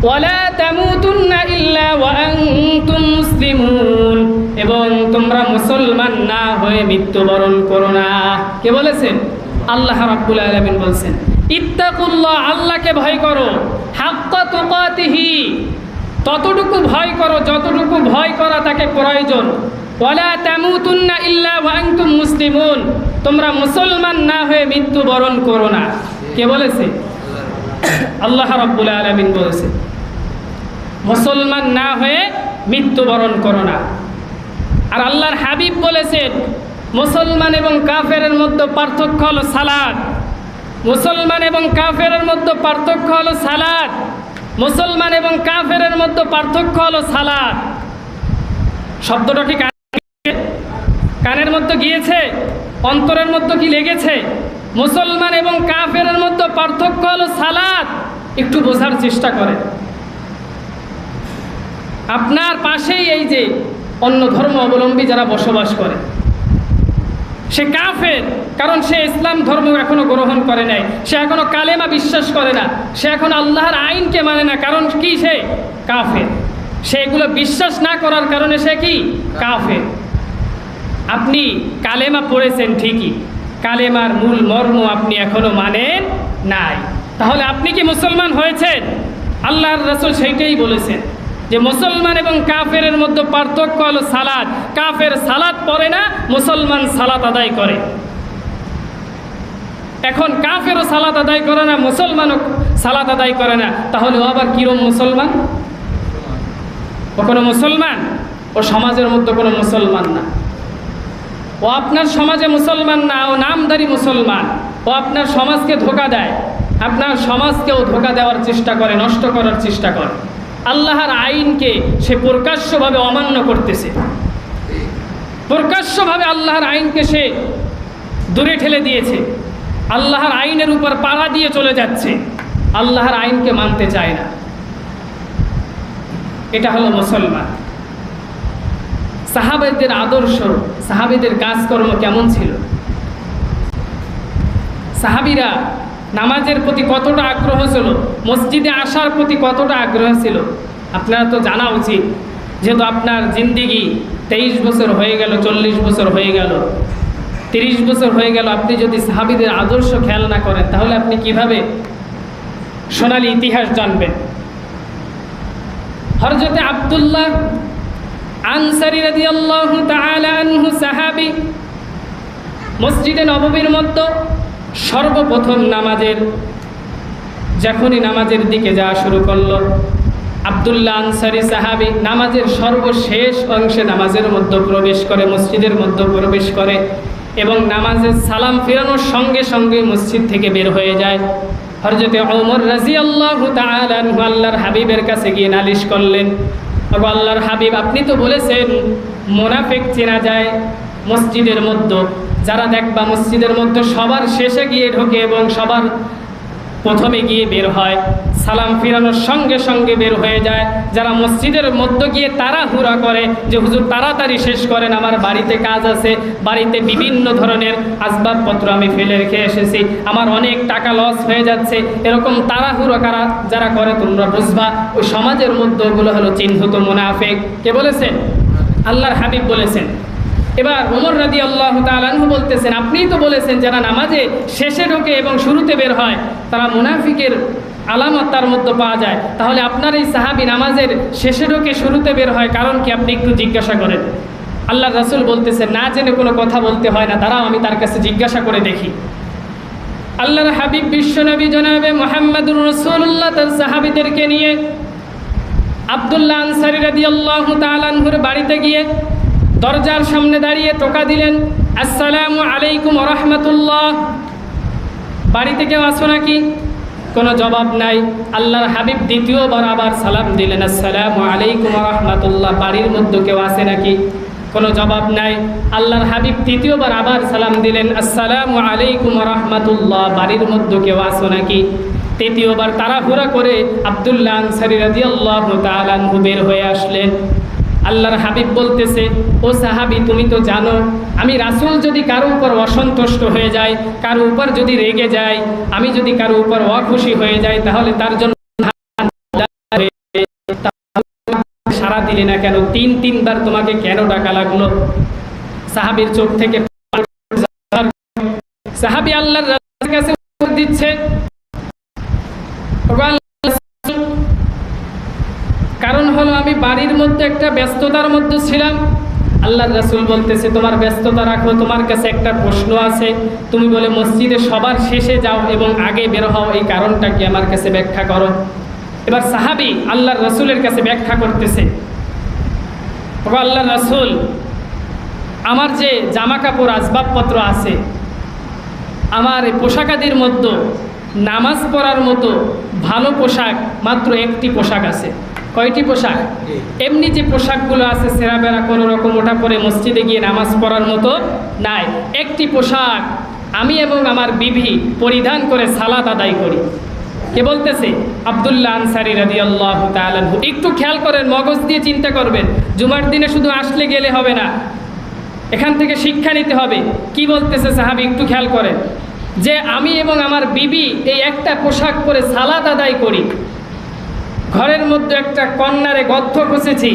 ওয়ালা তামুতুন্না ইল্লা ওয়া আনতুম মুসলিমুন, এবং তোমরা মুসলমান না হয়ে মৃত্যুবরণ করো না। কে বলেছেন? আল্লাহ রাব্বুল আলামিন বলছেন, ইত্তাকুল্লাহ, আল্লাহকে ভয় করো, হাক্কা তুকাতিহি, ততটুকু ভয় করো যতটুকু ভয় করা তাকে প্রয়োজন। ওয়ালা তামুতুন্না ইল্লা ওয়া আনতুম মুসলিমুন, তোমরা মুসলমান না হয়ে মৃত্যুবরণ করো না। কে বলেছে? আল্লাহ রাব্বুল আলামিন বলেছে মুসলমান না হয়ে মৃত্যুবরণ করো না। আর আল্লাহর হাবিব বলেছেন মুসলমান এবং কাফেরের মধ্যে পার্থক্য হলো সালাত। মুসলমান এবং কাফেরের মধ্যে পার্থক্য হলো সালাত। মুসলমান এবং কাফেরের মধ্যে পার্থক্য হলো সালাত। শব্দটা ঠিক কানের মধ্যে গিয়েছে? অন্তরের মধ্যে কি লেগেছে? মুসলমান এবং কাফেরের মধ্যে পার্থক্য হলো সালাত। একটু বোঝার চেষ্টা করেন। আপনার পাশেই এই যে অন্য ধর্ম অবলম্বী যারা বসবাস করে, সে কাফের, কারণ সে ইসলাম ধর্ম এখনো গ্রহণ করে নাই, সে এখনো কালেমা বিশ্বাস করে না, সে এখন আল্লাহর আইনকে মানে না, কারণ কি? সে কাফের। সে এগুলো বিশ্বাস না করার কারণে সে কি? কাফের। আপনি কালেমা পড়েছেন ঠিকই, কালেমার মূল মর্ম আপনি এখনো মানেন নাই, তাহলে আপনি কি মুসলমান হয়েছেন? আল্লাহর রাসূল সেইটাই বলেছেন যে মুসলমান এবং কাফেরের মধ্যে পার্থক্য হলো সালাত। কাফের সালাত পড়ে না, মুসলমান সালাত আদায় করে। এখন কাফেরও সালাত আদায় করে না, মুসলমানও সালাত আদায় করে না, তাহলে ও আবার কিরম মুসলমান? ও কোনো মুসলমান? ও সমাজের মধ্যে কোনো মুসলমান না। ও আপনার সমাজে মুসলমান না, ও নামধারী মুসলমান। ও আপনার সমাজকে ধোঁকা দেয়, আপনার সমাজকেও ধোঁকা দেওয়ার চেষ্টা করে, নষ্ট করার চেষ্টা করে। আল্লাহর আইনকে সে প্রকাশ্যভাবে অমান্য করতেছে, প্রকাশ্যভাবে আল্লাহর আইনকে সে দূরে ঠেলে দিয়েছে, আল্লাহর আইনের উপর পাড়া দিয়ে চলে যাচ্ছে, আল্লাহর আইনকে মানতে চায় না। এটা হলো মুসলমান। সাহাবাদের আদর্শ, সাহাবীদের কাজকর্ম কেমন ছিল? সাহাবীরা নামাজের প্রতি কতটা আগ্রহ ছিল, মসজিদে আসার প্রতি কতটা আগ্রহ ছিল? আপনারা তো জানা উচিত, যেহেতু আপনার জিন্দিগি 23 বছর হয়ে গেল, 40 বছর হয়ে গেল, 30 বছর হয়ে গেল, আপনি যদি সাহাবীদের আদর্শ খেয়াল না করেন, তাহলে আপনি কিভাবে সোনালী ইতিহাস জানবেন? হযরত আব্দুল্লাহ আনসারী রাদিয়াল্লাহু তাআলা আনহু সাহাবী, মসজিদে নববীর মধ্যে সর্বপ্রথম যখনই নামাজের দিকে যাওয়া শুরু করলো, আব্দুল্লাহ আনসারী সাহাবী নামাজের সর্বশেষ অংশে নামাজের মধ্যে প্রবেশ করে, মসজিদের মধ্যে প্রবেশ করে, এবং নামাজের সালাম ফেরানোর সঙ্গে সঙ্গে মসজিদ থেকে বের হয়ে যায়। হযরত ওমর রাদিয়াল্লাহু তাআলা আনহু আল্লাহর হাবিবের কাছে গিয়ে নালিশ করলেন, ওগো আল্লাহর হাবিব, আপনি তো বলেছেন মুনাফিক চেনা যায় মসজিদের মধ্যে, যারা দেখবা মসজিদের মধ্যে সবার শেষে গিয়ে ঢোকে এবং সবার প্রথমে গিয়ে বের হয়, সালাম ফিরানোর সঙ্গে সঙ্গে বের হয়ে যায়, যারা মসজিদের মধ্যে গিয়ে তাড়াহুড়া করে যে হুজুর তাড়াতাড়ি শেষ করেন, আমার বাড়িতে কাজ আছে, বাড়িতে বিভিন্ন ধরনের আসবাবপত্র আমি ফেলে রেখে এসেছি, আমার অনেক টাকা লস হয়ে যাচ্ছে, এরকম তাড়াহুড়া যারা করে তোমরা বুঝবা ওই সমাজের মধ্যে ওগুলো হলো চিহ্নিত মুনাফিক। কে বলেছেন? আল্লাহর হাবিব বলেছেন। এবার ওমর রাদিয়াল্লাহু তাআলা আনহু বলতেছেন, আপনিই তো বলেছেন যারা নামাজে শেষে ঢোকে এবং শুরুতে বের হয় তারা মুনাফিকের আলামত তার মধ্যে পাওয়া যায়, তাহলে আপনার এই সাহাবী নামাজের শেষে ঢোকে শুরুতে বের হয়, কারণ কি? আপনি একটু জিজ্ঞাসা করেন। আল্লাহর রাসূল বলতেছেন, না জেনে কোনো কথা বলতে হয় না, দাঁড়াও আমি তার কাছে জিজ্ঞাসা করে দেখি। আল্লাহর হাবিব বিশ্বনবী জনাবে মুহাম্মদুর রাসূলুল্লাহ তার সাহাবীদেরকে নিয়ে আব্দুল্লাহ আনসারী রাদিয়াল্লাহু তাআলা আনহুর বাড়িতে গিয়ে দরজার সামনে দাঁড়িয়ে টোকা দিলেন, আসসালামু আলাইকুম ওয়া রাহমাতুল্লাহ। বাড়িতে কেউ আছো নাকি? কোনো জবাব নাই। আল্লাহর হাবিব দ্বিতীয়বার আবার সালাম দিলেন, আসসালামু আলাইকুম ওয়া রাহমাতুল্লাহ। বাড়ির মধ্যে কেউ আছে নাকি? কোনো জবাব নাই। আল্লাহর হাবিব তৃতীয়বার আবার সালাম দিলেন, আসসালামু আলাইকুম ওয়া রাহমাতুল্লাহ। বাড়ির মধ্যে কেউ আছো নাকি? তৃতীয়বার তাড়াহুড়া করে আব্দুল্লাহ আনসারী রাদিয়াল্লাহু তাআলা আনহু বের হয়ে আসলেন। আল্লাহর হাবিব বলতেছে, ও সাহাবী, তুমি তো জানো আমি রাসূল যদি কারো উপর অসন্তুষ্ট হয়ে যায়, কারো উপর যদি রেগে যায়, আমি যদি কারো উপর অখুশি হয়ে যাই, তাহলে তার জন্য সাড়া দিলে না কেন? 3-3 বার তোমাকে কেন ডাকা লাগলো? সাহাবীর চোখ থেকে সাহাবী আল্লাহর রাসূলের কাছে উত্তর দিচ্ছে, কারণ হলো আমি বাড়ির মধ্যে একটা ব্যস্ততার মধ্যে ছিলাম। আল্লাহর রাসূল বলতেছে, তোমার ব্যস্ততা রাখো, তোমার কাছে একটা প্রশ্ন আছে। তুমি বলে মসজিদে সবার শেষে যাও এবং আগে বের হও, এই কারণটা কি আমার কাছে ব্যাখ্যা করো। এবার সাহাবী আল্লাহর রাসূলের কাছে ব্যাখ্যা করতেছে, আল্লাহর রাসূল, আমার যে জামা কাপড় আসবাবপত্র আছে, আমার এই পোশাকাদির মধ্যে নামাজ পড়ার মতো ভালো পোশাক মাত্র একটি পোশাক আছে। কয়টি পোশাক? এমনি যে পোশাকগুলো আছে সেরা বেড়া কোনো রকম ওটা পরে মসজিদে গিয়ে নামাজ পড়ার মতো নাই। একটি পোশাক আমি এবং আমার বিবি পরিধান করে সালাত আদায় করি। কে বলতেছে? আব্দুল্লাহ আনসারী রাদিয়াল্লাহু তাআলা আনহু। একটু খেয়াল করেন, মগজ দিয়ে চিন্তা করবেন। জুমার দিনে শুধু আসলে গেলে হবে না, এখান থেকে শিক্ষা নিতে হবে। কি বলতেছে সাহাবী? একটু খেয়াল করেন, যে আমি এবং আমার বিবি এই একটা পোশাক পরে সালাত আদায় করি। ঘরের মধ্যে একটা কর্নারে গর্ত খুঁজেছি,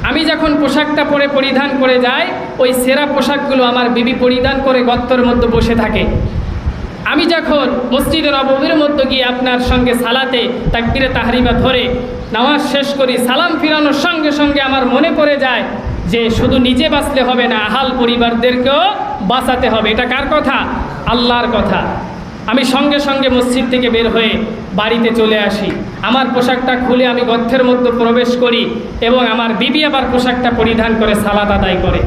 আমি যখন পোশাকটা পরে পরিধান করে যাই, ওই সেরা পোশাকগুলো আমার বিবি পরিধান করে গর্তের মধ্যে বসে থাকে। আমি যখন মসজিদের নববীর মধ্যে গিয়ে আপনার সঙ্গে সালাতে তাকবীরে তাহরিমা ধরে নামাজ শেষ করি, সালাম ফিরানোর সঙ্গে সঙ্গে আমার মনে পড়ে যায় যে শুধু নিজে বাঁচলে হবে না, আহাল পরিবারদেরকেও বাঁচাতে হবে। এটা কার কথা? আল্লাহর কথা। আমি সঙ্গে সঙ্গে মসজিদ থেকে বের হয়ে বাড়িতে চলে আসি, আমার পোশাকটা খুলে আমি গর্তের মধ্যে প্রবেশ করি এবং আমার বিবি আবার পোশাকটা পরিধান করে সালাত আদায় করে।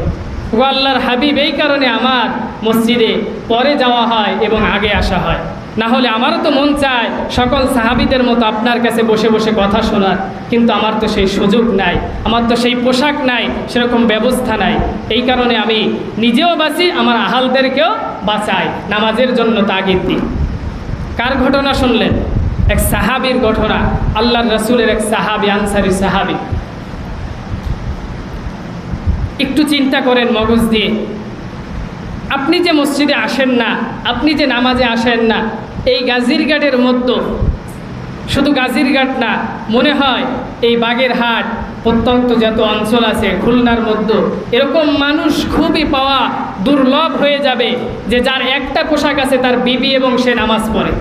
ও আল্লাহর হাবিব, এই কারণে আমার মসজিদে পরে যাওয়া হয় এবং আগে আসা হয়। না হলে আমারও তো মন চায় সকল সাহাবীদের মতো আপনার কাছে বসে বসে কথা শোনার, কিন্তু আমার তো সেই সুযোগ নাই, আমার তো সেই পোশাক নাই, সেরকম ব্যবস্থা নাই। এই কারণে আমি নিজেও বাঁচি, আমার আহালদেরকেও বাঁচাই, নামাজের জন্য তাগিদ দিই। কার ঘটনা শুনলেন? এক সাহাবীর ঘটনা, আল্লাহর রাসূলের এক সাহাবী, আনসারী সাহাবী। একটু চিন্তা করেন মগজ দিয়ে, আপনি যে মসজিদে আসেন না, আপনি যে নামাজে আসেন না, এই গাজীরঘাটের মধ্যে, শুধু গাজীরঘাট না, মনে হয় এই বাগেরহাট প্রত্যন্ত যত অঞ্চল আছে খুলনার মধ্যে, এরকম মানুষ খুবই পাওয়া দুর্লভ হয়ে যাবে যে যার একটা পোশাক আছে, তার বিবি এবং সে নামাজ পড়ে।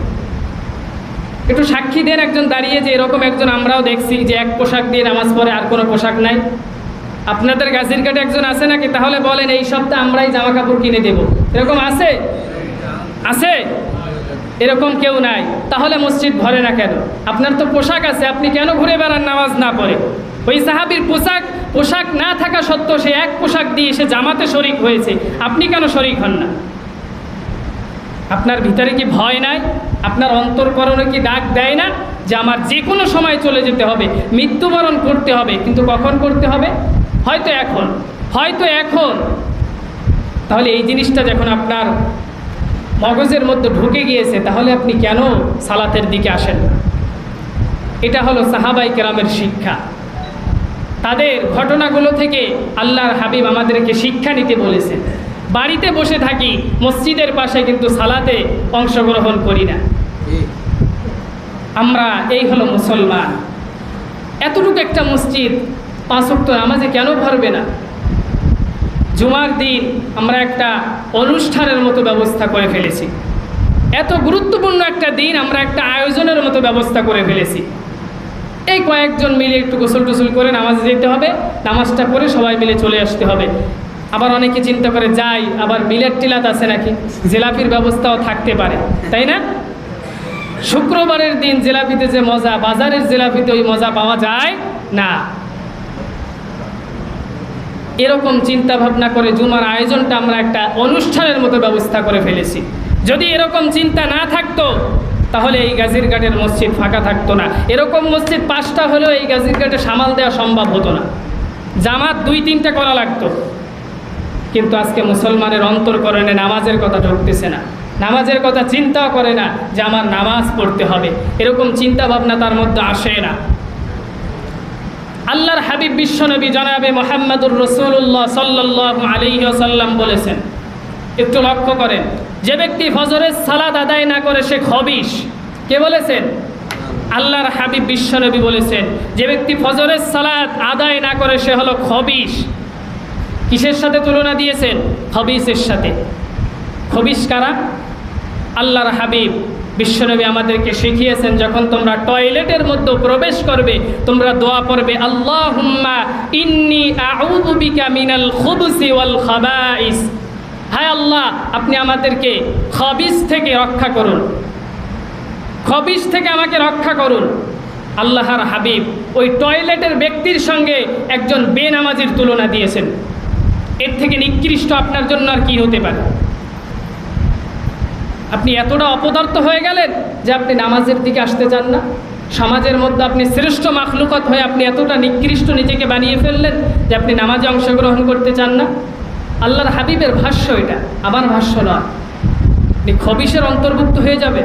একটু সাক্ষী দেন একজন দাঁড়িয়ে যে এরকম একজন আমরাও দেখছি যে এক পোশাক দিয়ে নামাজ পড়ে, আর কোনো পোশাক নাই। আপনাদের গাজীরঘাটে একজন আছে নাকি? তাহলে বলেন, এই সপ্তাহে আমরাই জামা কাপড় কিনে দেব। এরকম আছে? আছে? এরকম কেউ নাই। তাহলে মসজিদ ভরে না কেন? আপনার তো পোশাক আছে, আপনি কেন ঘুরে বেড়ান নামাজ না পড়ে? ওই সাহাবীর পোশাক না থাকা সত্ত্বেও সে এক পোশাক দিয়ে সে জামাতে শরিক হয়েছে, আপনি কেন শরিক হন না? আপনার ভিতরে কি ভয় নাই? আপনার অন্তরকরণে কি ডাক দেয় না যে আমার যে কোনো সময় চলে যেতে হবে, মৃত্যুবরণ করতে হবে? কিন্তু কখন করতে হবে? হয়তো এখন, হয়তো এখন। তাহলে এই জিনিসটা যখন আপনার মগজের মধ্যে ঢুকে গিয়েছে, তাহলে আপনি কেন সালাতের দিকে আসেন? এটা হলো সাহাবায়ে কেরামের শিক্ষা। তাদের ঘটনাগুলো থেকে আল্লাহর হাবিব আমাদেরকে শিক্ষা নিতে বলেছেন। বাড়িতে বসে থাকি, মসজিদের পাশে কিন্তু সালাতে অংশগ্রহণ করি না। আমরা এই হলো মুসলমান। এতটুকু একটা মসজিদ 5 ওয়াক্ত নামাজে কেন ভরবে না? জুমার দিন আমরা একটা অনুষ্ঠানের মতো ব্যবস্থা করে ফেলেছি। এত গুরুত্বপূর্ণ একটা দিন আমরা একটা আয়োজনের মতো ব্যবস্থা করে ফেলেছি। এই কয়েকজন মিলে একটু গোসল টোসল করে নামাজে যেতে হবে, নামাজটা পড়ে সবাই মিলে চলে আসতে হবে। আবার অনেকে চিন্তা করে যাই, আবার মিলাদ টিলাত আছে নাকি, জিলাপির ব্যবস্থাও থাকতে পারে, তাই না? শুক্রবারের দিন জিলাপিতে যে মজা, বাজারের জিলাপিতে ওই মজা পাওয়া যায় না। এরকম চিন্তা ভাবনা করে জুমার আয়োজনটা আমরা একটা অনুষ্ঠানের মতো ব্যবস্থা করে ফেলেছি। যদি এরকম চিন্তা না থাকতো, তাহলে এই গাজীরঘাটের মসজিদ ফাঁকা থাকতো না। এরকম মসজিদ 5টা হলেও এই গাজীরঘাটে সামাল দেওয়া সম্ভব হতো না, জামাত 2-3টা করা লাগতো। কিন্তু আজকে মুসলমানের অন্তরকরণে নামাজের কথা ঢুকতেছে না, নামাজের কথা চিন্তাও করে না যে আমার নামাজ পড়তে হবে, এরকম চিন্তা ভাবনা তার মধ্যে আসে না। আল্লাহর হাবিব বিশ্বনবী জনাবে মুহাম্মদুর রাসূলুল্লাহ সাল্লাল্লাহু আলাইহি ওয়াসাল্লাম বলেছেন, একটু লক্ষ্য করেন, যে ব্যক্তি ফজরের সালাত আদায় না করে সে খবিশ। কে বলেছেন? আল্লাহর হাবিব বিশ্বনবী বলেছেন, যে ব্যক্তি ফজরের সালাত আদায় না করে সে হলো খবিশ। কিসের সাথে তুলনা দিয়েছেন? খবিসের সাথে। খবিস কারা? আল্লাহর হাবিব বিশ্বনবী আমাদেরকে শিখিয়েছেন, যখন তোমরা টয়লেটের মধ্যে প্রবেশ করবে তোমরা দোয়া পড়বে, আল্লাহুম্মা ইন্নী আউযু বিকা মিনাল খুবুসি ওয়াল খাবাইস। হায় আল্লাহ, আপনি আমাদেরকে খবিস থেকে রক্ষা করুন, খবিস থেকে আমাকে রক্ষা করুন। আল্লাহর হাবিব ওই টয়লেটের ব্যক্তির সঙ্গে একজন বেনামাজির তুলনা দিয়েছেন। এর থেকে নিকৃষ্ট আপনার জন্য আর কি হতে পারে? আপনি এতটা অপদার্থ হয়ে গেলেন যে আপনি নামাজের দিকে আসতে চান না। সমাজের মধ্যে আপনি শ্রেষ্ঠ মাখলুকাত হয়ে আপনি এতটা নিকৃষ্ট নিজেকে বানিয়ে ফেললেন যে আপনি নামাজে অংশগ্রহণ করতে চান না। আল্লাহর হাবিবের ভাষ্য এটা, আমার ভাষ্য নয়। আপনি খবিসের অন্তর্ভুক্ত হয়ে যাবে।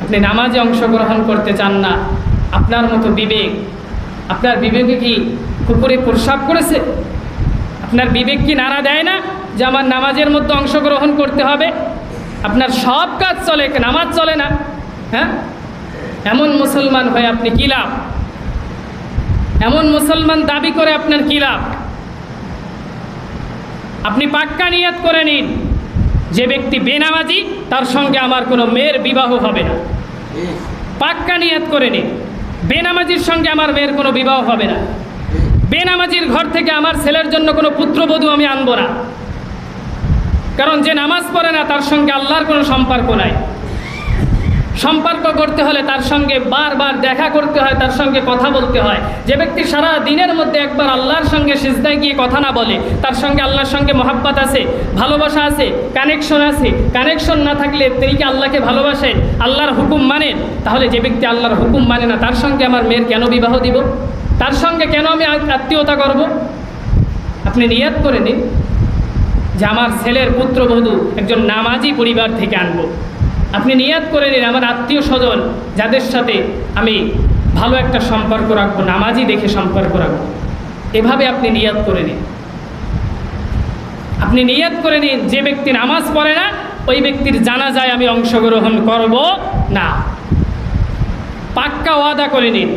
আপনি নামাজে অংশগ্রহণ করতে চান না। আপনার মতো বিবেক, আপনার বিবেকে কি কুকুরে প্রস্রাব করেছে? আপনার বিবেক কি নাড়া দেয় না যে আমার নামাজের মধ্যে অংশগ্রহণ করতে হবে? আপনার সব কাজ চলে, নামাজ চলে না। হ্যাঁ, এমন মুসলমান হয়ে আপনি কী লাভ? এমন মুসলমান দাবি করে আপনার কী লাভ? আপনি পাক্কা নিয়ত করে নিন, যে ব্যক্তি বেনামাজি তার সঙ্গে আমার কোনো মেয়ের বিবাহ হবে না। পাক্কা নিয়ত করে নিন, বেনামাজির সঙ্গে আমার মেয়ের কোনো বিবাহ হবে না। বেনামাজির ঘর থেকে আমার ছেলের জন্য কোনো পুত্রবধূ আমি আনবো না। কারণ যে নামাজ পড়ে না তার সঙ্গে আল্লাহর কোনো সম্পর্ক নাই। সম্পর্ক করতে হলে তার সঙ্গে বারবার দেখা করতে হয়, তার সঙ্গে কথা বলতে হয়। যে ব্যক্তি সারা দিনের মধ্যে একবার আল্লাহর সঙ্গে সিজদায় গিয়ে কথা না বলে, তার সঙ্গে আল্লাহর সঙ্গে মহাব্বত আছে, ভালোবাসা আছে, কানেকশন আছে। কানেকশন না থাকলে তিনি কি আল্লাহকে ভালোবাসেন, আল্লাহর হুকুম মানেন? তাহলে যে ব্যক্তি আল্লাহর হুকুম মানে না তার সঙ্গে আমার মেয়ের কেন বিবাহ দিব? তার সঙ্গে কেন আমি আত্মীয়তা করব? আপনি নিয়ত করে নিন যে আমার ছেলের পুত্রবধূ একজন নামাজি পরিবার থেকে আনবো। আপনি নিয়ত করে নিন আমার আত্মীয় স্বজন যাদের সাথে আমি ভালো একটা সম্পর্ক রাখবো, নামাজি দেখে সম্পর্ক রাখবো। এভাবে আপনি নিয়ত করে নিন। আপনি নিয়ত করে নিন যে ব্যক্তি নামাজ পড়ে না ওই ব্যক্তির জানাজায় আমি অংশগ্রহণ করব না। পাক্কা ওয়াদা করে নিন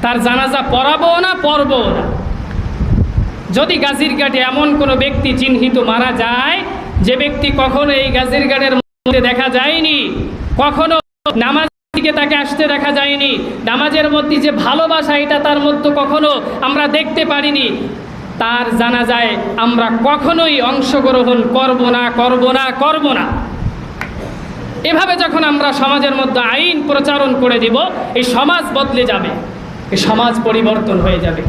তার জানাজা পড়াবো না, পড়বো না। যদি গাজীরঘাটে এমন কোনো ব্যক্তি চিহ্নিত মারা যায় যে ব্যক্তি কখনো এই গাজীরঘাটের মধ্যে দেখা যায়নি, কখনো নামাজ দিকে তাকে আসতে দেখা যায়নি, নামাজের মধ্যে যে ভালোবাসা এটা তার মধ্যে কখনো আমরা দেখতে পারিনি, তার জানাজায় আমরা কখনোই অংশগ্রহণ করব না, করব না, করব না। এভাবে যখন আমরা সমাজের মধ্যে আইন প্রচারণ করে দিব, এই সমাজ বদলে যাবে, এই সমাজ পরিবর্তন হয়ে যাবে।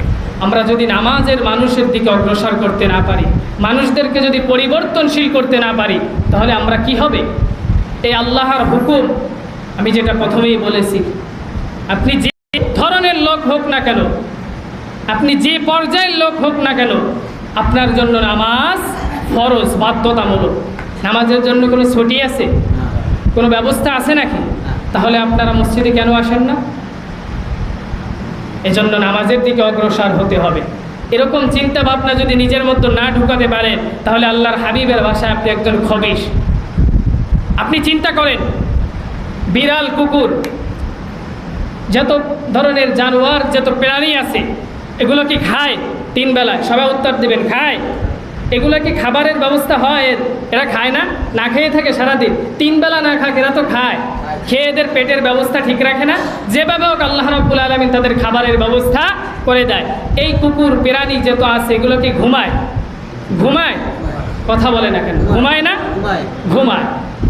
আমরা যদি নামাজের মানুষের দিকে অগ্রসর করতে না পারি, মানুষদেরকে যদি পরিবর্তনশীল করতে না পারি, তাহলে আমরা কি হবে? এই আল্লাহর হুকুম আমি যেটা প্রথমেই বলেছি, আপনি যে ধরনের লোক হোক না কেন, আপনি যে পর্যায়ের লোক হোক না কেন, আপনার জন্য নামাজ ফরজ, বাধ্যতামূলক। নামাজের জন্য কোনো ছুটি আছে, কোনো ব্যবস্থা আছে নাকি? তাহলে আপনারা মসজিদে কেন আসেন না? এজন্য নামাজের দিকে অগ্রসর হতে হবে। এরকম চিন্তা ভাবনা যদি নিজের মধ্যে না ঢুকাতে পারেন, তাহলে আল্লাহর হাবিবের ভাষায় আপনি একজন খবিশ। আপনি চিন্তা করেন, বিড়াল, কুকুর, যত ধরনের জানোয়ার, যত প্রাণী আছে, এগুলো কি খায়? 3 বেলায় সবাই উত্তর দেবেন, খায়। এগুলো কি খাবারের ব্যবস্থা হয়? এরা খায় না, না খেয়ে থাকে সারাদিন। 3 বেলা না খাক, এরা তো খায়। খেয়ে এদের পেটের ব্যবস্থা ঠিক রাখে না? যেভাবে হোক আল্লাহ রাব্বুল আলামিন তাদের খাবারের ব্যবস্থা করে দেয়। এই কুকুর প্রাণী যত আছে এগুলো কি ঘুমায়? ঘুমায়? কথা বলে না কেন? ঘুমায় না? ঘুমায়।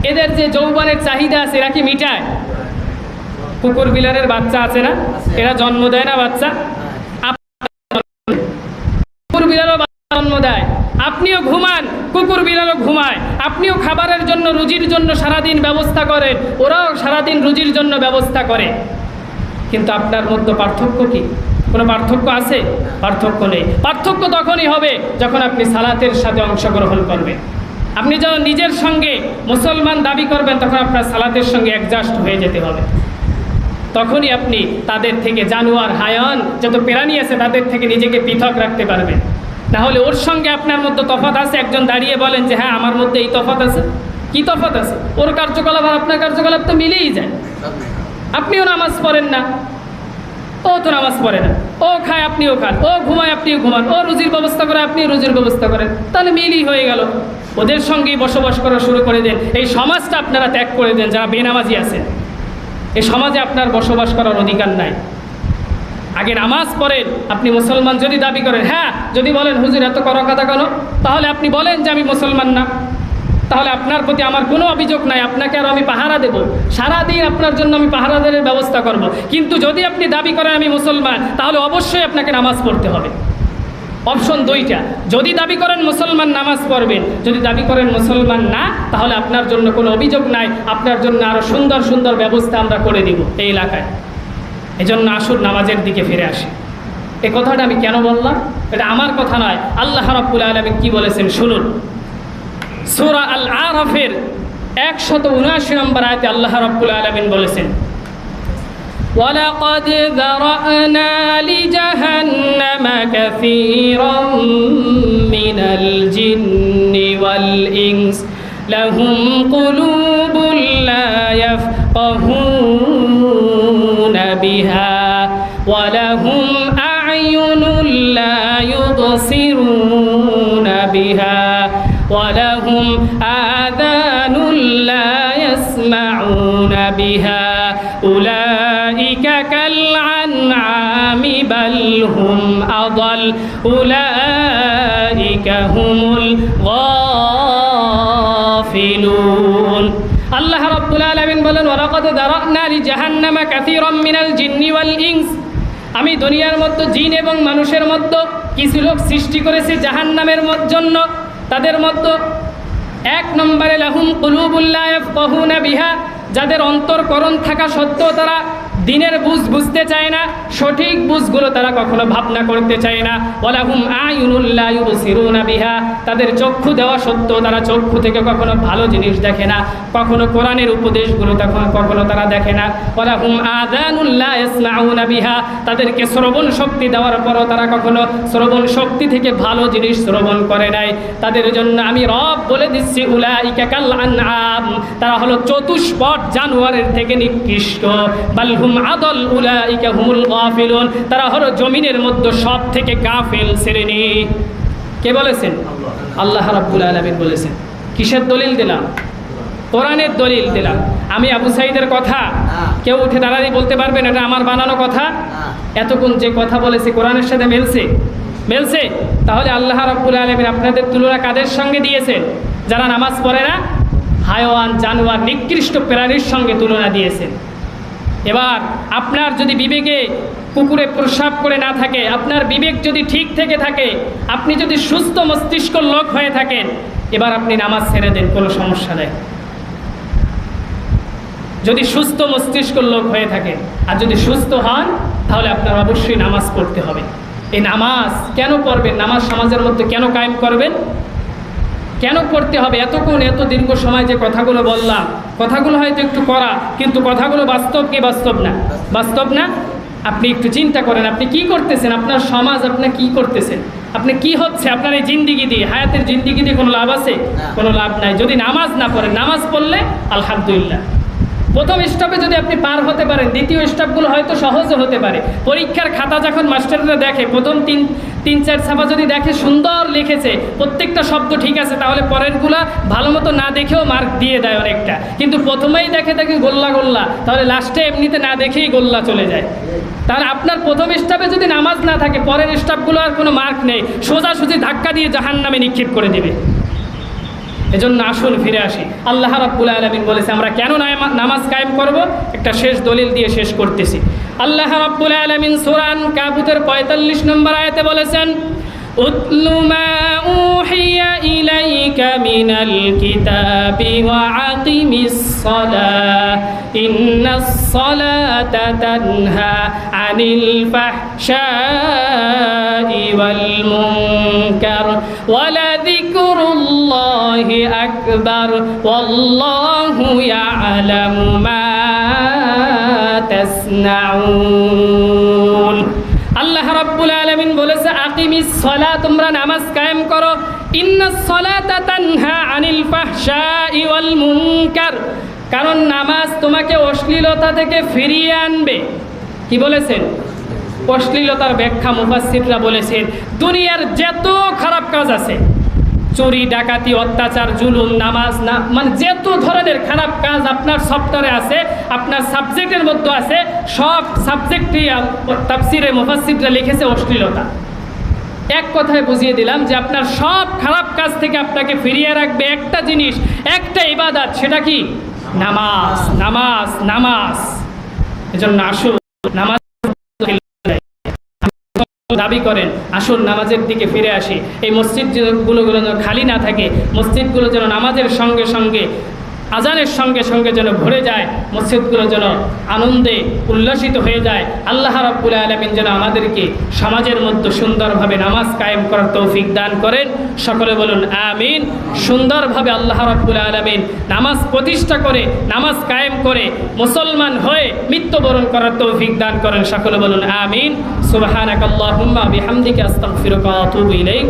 এদের যে যৌবনের চাহিদা আছে এরা কি মিটায়? কুকুর বিলারের বাচ্চা আছে না, এরা জন্ম দেয় না বাচ্চা? কুকুর বিলারও জন্ম দেয়। আপনিও ঘুমান, কুকুর বিড়ালও ঘুমায়। আপনিও খাবারের জন্য, রুজির জন্য সারাদিন ব্যবস্থা করেন, ওরাও সারাদিন রুজির জন্য ব্যবস্থা করে। কিন্তু আপনার মধ্যে পার্থক্য কি? কোনো পার্থক্য আছে? পার্থক্য নেই। পার্থক্য তখনই হবে যখন আপনি সালাতের সাথে অংশগ্রহণ করবেন। আপনি যখন নিজের সঙ্গে মুসলমান দাবি করবেন তখন আপনার সালাতের সঙ্গে অ্যাডজাস্ট হয়ে যেতে হবে। তখনই আপনি তাদের থেকে, জানোয়ার, হায়ান যত প্রাণী আছে তাদের থেকে নিজেকে পৃথক রাখতে পারবেন। না হলে ওর সঙ্গে আপনার মধ্যে তফাৎ আছে, একজন দাঁড়িয়ে বলেন যে হ্যাঁ আমার মধ্যে এই তফাৎ আছে। কি তফাৎ আছে? ওর কার্যকলাপ আর আপনার কার্যকলাপ তো মিলেই যায়। আপনিও নামাজ পড়েন না, ও তো নামাজ পড়ে না, ও খায় আপনিও খান, ও ঘুমায় আপনিও ঘুমান, ও রুজির ব্যবস্থা করে আপনিও রুজির ব্যবস্থা করেন, তাহলে মিলই হয়ে গেল। ওদের সঙ্গেই বসবাস করা শুরু করে দেন। এই সমাজটা আপনারা ত্যাগ করে দেন যারা বেনামাজি আছেন। এই সমাজে আপনার বসবাস করার অধিকার নাই। আগে নামাজ পড়েন, আপনি মুসলমান যদি দাবি করেন, হ্যাঁ যদি বলেন হুজুর এত করো কথা কেন, তাহলে আপনি বলেন যে আমি মুসলমান না, তাহলে আপনার প্রতি আমার কোনো অভিযোগ নাই, আপনাকে আরও আমি পাহারা দেব, সারাদিন আপনার জন্য আমি পাহারাদারের ব্যবস্থা করব। কিন্তু যদি আপনি দাবি করেন আমি মুসলমান, তাহলে অবশ্যই আপনাকে নামাজ পড়তে হবে। অপশন দুইটা, যদি দাবি করেন মুসলমান নামাজ পড়বেন, যদি দাবি করেন মুসলমান না, তাহলে আপনার জন্য কোনো অভিযোগ নাই, আপনার জন্য আরও সুন্দর সুন্দর ব্যবস্থা আমরা করে দিব এই এলাকায়। এজন্য আসুন নামাজের দিকে ফিরে আসি। এই কথাটা আমি কেন বললাম, এটা আমার কথা নয়, আল্লাহ রাব্বুল আলামিন কি বলেছেন শুনুন। সূরা আল আরাফের 179 নম্বর আয়াতে আল্লাহ রাব্বুল আলামিন বলেছেন, ওয়ালাকাদ যারা'না লিজাহান্নামা কাসীরাম মিনাল জিন্নি ওয়াল ইনস লাহুম কুলুবুল লা ইয়াফকাহুনা বিহা ওয়া লাহুম আ'য়ুনুল লা ইউবসিরুনা বিহা ওয়ালাহুম আযানুল লা ইয়াসমাউনা বিহা উলাইকা কাল আনআমি বাল হুম আযাল উলাইকা হুমুল গাফিলুন। আল্লাহ রাব্বুল আলামিন বলেন, ওয়ালাকাদ যারা'না লিজাহান্নামা কাসীরাম মিনাল জিন্নি ওয়াল ইনস, আমি দুনিয়ার মধ্যে জিন এবং মানুষের মধ্যে কিছু লোক সৃষ্টি করেছি জাহান্নামের জন্য। তাদের মধ্যে 1 নম্বরে লাহুম কুলুবুল লা ইয়াফকাহুনা বিহা, যাদের অন্তরকরণ থাকা সত্ত্বেও তারা দিনের বুঝতে চায় না, সঠিক বুঝগুলো তারা কখনো ভাবনা করতে চায় না। ওয়ালাহুম আ'য়ুনুল লা ইউবসিরুনা বিহা, তাদের চক্ষু দেওয়া সত্ত্বেও তারা চক্ষু থেকে কখনো ভালো জিনিস দেখে না, কখনো কোরআনের উপদেশগুলো কখনো তারা দেখে না। ওয়ালাহুম আযানুল লা ইয়াসমাউনা বিহা, তাদেরকে শ্রবণ শক্তি দেওয়ার পরও তারা কখনো শ্রবণ শক্তি থেকে ভালো জিনিস শ্রবণ করে নাই। তাদের জন্য আমি রব বলে দিচ্ছি, উলাইকা কাল আনআম, তারা হলো চতুষ্পদ জানোয়ারের থেকে নিকৃষ্ট। বাল হুম আদল উলাইকা হুমুল গাফিলুন, তারা হলো জমিনের মধ্যে সব থেকে গাফিল শ্রেণী। কে বলেছেন? আল্লাহ রাব্বুল আলামিন বলেছেন। কিসের দলিল দিলাম? কোরআনের দলিল দিলাম। আমি আবু সাঈদের কথা কেউ উঠে দাঁড়ালেই বলতে পারবেন এটা আমার বানানো কথা? এতক্ষণ যে কথা বলেছে কোরআনের সাথে মেলছে? তাহলে আল্লাহ রাব্বুল আলামিন আপনাদের তুলনা কাদের সঙ্গে দিয়েছেন? যারা নামাজ পড়ে না, হায়ওয়ান জানোয়ার নিকৃষ্ট প্রাণীর সঙ্গে তুলনা দিয়েছেন। এবার আপনার যদি বিবেকে কুকুরে প্রস্রাব করে না থাকে, আপনার বিবেক যদি ঠিক থেকে থাকে, আপনি যদি সুস্থ মস্তিষ্ক লোক হয়ে থাকেন, এবার আপনি নামাজ ছেড়ে দেন, কোনো সমস্যা নেই। যদি সুস্থ মস্তিষ্ক লোক হয়ে থাকেন, আর যদি সুস্থ হন, তাহলে আপনার অবশ্যই নামাজ পড়তে হবে। এই নামাজ কেন পড়বেন? নামাজ সমাজের মধ্যে কেন কায়েম করবেন? কেন করতে হবে? এতক্ষণ এত দীর্ঘ সময় যে কথাগুলো বললাম, কথাগুলো হয়তো একটু করা, কিন্তু কথাগুলো বাস্তব কি বাস্তব না? বাস্তব না? আপনি একটু চিন্তা করেন, আপনি কি করতেছেন? আপনার সমাজ আপনি কি করতেছেন? আপনি কি হচ্ছে আপনার এই জিন্দিগি দিয়ে, হায়াতের জিন্দিগি দিয়ে কোনো লাভ আছে? কোনো লাভ নাই। যদি নামাজ না পড়েন, নামাজ পড়লে আলহামদুলিল্লাহ প্রথম স্টপে যদি আপনি পার হতে পারেন, দ্বিতীয় স্টপগুলো হয়তো সহজে হতে পারে। পরীক্ষার খাতা যখন মাস্টাররা দেখে, প্রথম তিন চার ছাপা যদি দেখে সুন্দর লিখেছে, প্রত্যেকটা শব্দ ঠিক আছে, তাহলে পরেরগুলা ভালো মতো না দেখেও মার্ক দিয়ে দেয় অনেকটা। কিন্তু প্রথমেই দেখে গোল্লা, তাহলে লাস্টে এমনিতে না দেখেই গোল্লা চলে যায়। তাহলে আপনার প্রথম স্টপে যদি নামাজ না থাকে, পরের স্টপগুলো আর কোনো মার্ক নেই, সোজাসুজি ধাক্কা দিয়ে জাহান্নামে নিক্ষেপ করে দেবে। এজন্য আসুন ফিরে আসি। আল্লাহ রাব্বুল আলামিন বলেছে আমরা কেন নামাজ কায়েম করব, একটা শেষ দলিল দিয়ে শেষ করতেছি। আল্লাহ রাব্বুল আলামিন সূরা আনকাবুতের 45 নম্বর আয়াতে বলেছেন, উতলু মা উহিয়া ইলাইকা মিনাল কিতাবি ওয়া আকিমিস সালাহ ইন্নাস সালাতা তানহা আনিল ফাহশাই ওয়াল মুনকার ওয়া লাযিকরুল্লাহি আকবার ওয়াল্লাহু ইয়ালামু মা তাসনাউন। আল্লাহ রাব্বুল আলামিন বলেছে, আকিমিস সালাহ, তোমরা নামাজ কায়েম করো। ইন্নাস সালাতা তানহা আনিল ফাহশাই ওয়াল মুনকার, কারণ নামাজ তোমাকে অশ্লীলতা থেকে ফিরিয়ে আনবে। কি বলেছেন? অশ্লীলতার ব্যাখ্যা মুফাসসিররা বলেছেন দুনিয়ার যত খারাপ কাজ আছে, চুরি ডাকাতি অত্যাচার জুলুম, নামাজ না মানে যত ধরনের খারাপ কাজ আপনার সফটওয়্যারে আছে, আপনার সাবজেক্টের মধ্যে আছে, সব সাবজেক্টই তাফসিরে মুফাসসিররা লিখেছে অশ্লীলতা। এক কথায় বুঝিয়ে দিলাম যে আপনার সব খারাপ কাজ থেকে আপনাকে ফিরিয়ে রাখবে একটা জিনিস, একটা ইবাদত, সেটা কি? নামাজ, নামাজ, নামাজ। এজন্য আসুন নামাজ দাবি করেন, আসুন নামাজের দিকে ফিরে আসি। এই মসজিদগুলো যেন খালি না থাকে, মসজিদগুলো যেন নামাজের সঙ্গে সঙ্গে আজানের সঙ্গে সঙ্গে যেন ভরে যায়, মসজিদগুলো যেন আনন্দে উল্লাসিত হয়ে যায়। আল্লাহ রাব্বুল আলামিন যেন আমাদেরকে সমাজের মধ্যে সুন্দরভাবে নামাজ কায়েম করার তৌফিক দান করেন। সকলে বলুন আমিন। সুন্দরভাবে আল্লাহ রাব্বুল আলামিন নামাজ প্রতিষ্ঠা করে, নামাজ কায়েম করে মুসলমান হয়ে মৃত্যুবরণ করার তৌফিক দান করেন। সকলে বলুন আমিন। সুবহানাকাল্লাহুম্মা বিহামদিকা আস্তাগফিরুকা ওয়া আতুবু ইলাইক।